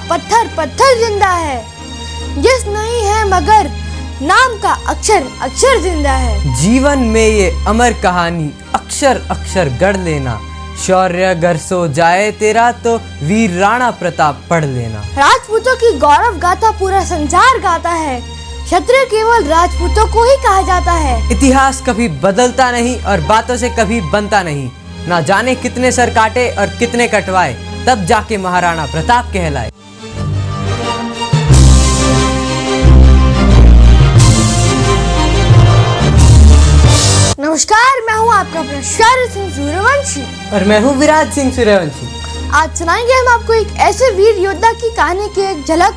पत्थर पत्थर जिंदा है, जिस नहीं है मगर नाम का अक्षर अक्षर जिंदा है। जीवन में ये अमर कहानी अक्षर अक्षर गढ़ लेना, शौर्य गर सो जाए तेरा तो वीर राणा प्रताप पढ़ लेना। राजपूतों की गौरव गाथा पूरा संसार गाता है, क्षत्रिय केवल राजपूतों को ही कहा जाता है। इतिहास कभी बदलता नहीं और बातों से कभी बनता नहीं, ना जाने कितने सर काटे और कितने कटवाए, तब जाके महाराणा प्रताप कहलाए। नमस्कार, मैं हूँ आपका अपना शौर्य सिंह सूर्यवंशी और मैं हूँ विराज सिंह सूर्यवंशी। आज सुनाएंगे हम आपको एक ऐसे वीर योद्धा की कहानी की एक झलक,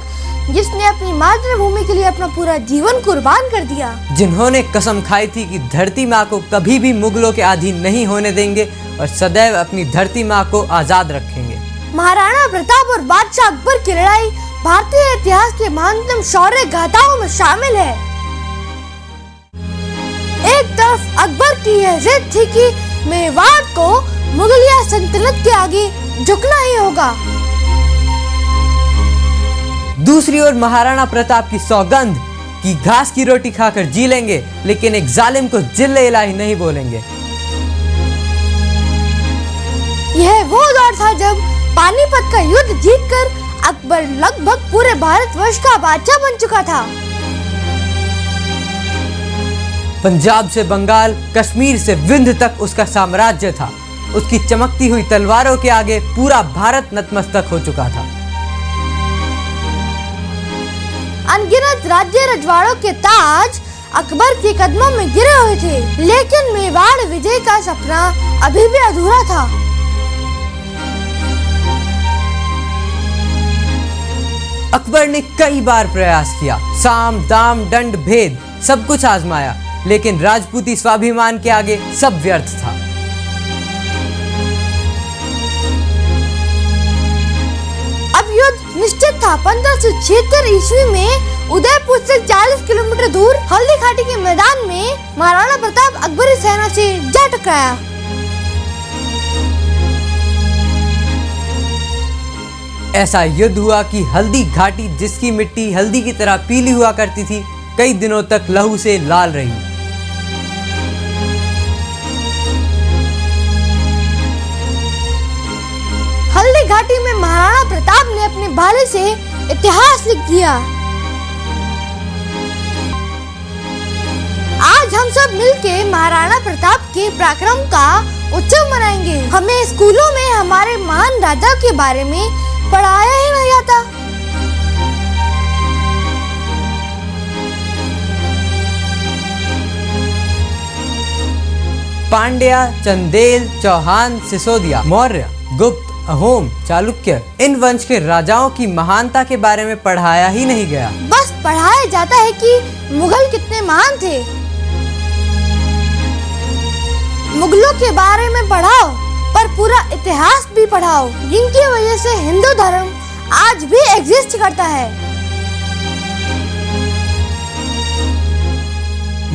जिसने अपनी मातृभूमि के लिए अपना पूरा जीवन कुर्बान कर दिया। जिन्होंने कसम खाई थी कि धरती माँ को कभी भी मुगलों के अधीन नहीं होने देंगे और सदैव अपनी धरती माँ को आजाद रखेंगे। महाराणा प्रताप और बादशाह अकबर की लड़ाई भारतीय इतिहास के महानतम शौर्य गाथाओं में शामिल है। एक तरफ अकबर की यह जिद थी कि मेवाड़ को मुगलिया सल्तनत के आगे झुकना ही होगा। दूसरी ओर महाराणा प्रताप की सौगंध कि घास की रोटी खाकर जी लेंगे, लेकिन एक जालिम को जिल्ले इलाही नहीं बोलेंगे। यह वो दौर था जब पानीपत का युद्ध जीतकर अकबर लगभग पूरे भारतवर्ष का बादशाह बन चुका था। पंजाब से बंगाल, कश्मीर से विंध्य तक उसका साम्राज्य था। उसकी चमकती हुई तलवारों के आगे पूरा भारत नतमस्तक हो चुका था। अनगिनत राज्य रजवाड़ों के ताज अकबर के कदमों में गिरे हुए थे, लेकिन मेवाड़ विजय का सपना अभी भी अधूरा था। अकबर ने कई बार प्रयास किया, साम दाम दंड भेद सब कुछ आजमाया, लेकिन राजपूती स्वाभिमान के आगे सब व्यर्थ था। अब युद्ध निश्चित था। 1576 ईस्वी में उदयपुर से 40 किलोमीटर दूर हल्दी घाटी के मैदान में महाराणा प्रताप अकबरी सेना से जा टकराया। ऐसा युद्ध हुआ कि हल्दी घाटी, जिसकी मिट्टी हल्दी की तरह पीली हुआ करती थी, कई दिनों तक लहू से लाल रही। हल्दी घाटी में महाराणा प्रताप ने अपने भाले से इतिहास लिख दिया। आज हम सब मिलके महाराणा प्रताप के पराक्रम का उत्सव मनाएंगे। हमें स्कूलों में हमारे महान राजा के बारे में पढ़ाया ही नहीं जाता। पांड्या, चंदेल, चौहान, सिसोदिया, मौर्य, गुप्त, अहोम, चालुक्य, इन वंश के राजाओं की महानता के बारे में पढ़ाया ही नहीं गया। बस पढ़ाया जाता है कि मुगल कितने महान थे। मुगलों के बारे में पढ़ाओ, पर पूरा इतिहास भी पढ़ाओ, जिनकी वजह से हिंदू धर्म आज भी एग्जिस्ट करता है।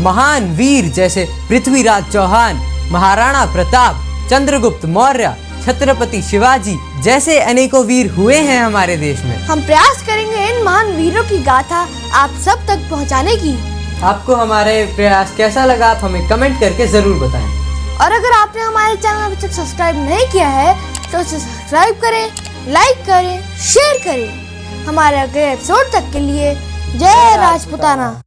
महान वीर जैसे पृथ्वीराज चौहान, महाराणा प्रताप, चंद्रगुप्त मौर्य, छत्रपति शिवाजी जैसे अनेकों वीर हुए हैं हमारे देश में। हम प्रयास करेंगे इन महान वीरों की गाथा आप सब तक पहुंचाने की। आपको हमारे प्रयास कैसा लगा, आप हमें कमेंट करके जरूर बताएं। और अगर आपने हमारे चैनल अभी तक सब्सक्राइब नहीं किया है तो इसे सब्सक्राइब करें, लाइक करें, शेयर करें। हमारे अगले एपिसोड तक के लिए जय राजपूताना।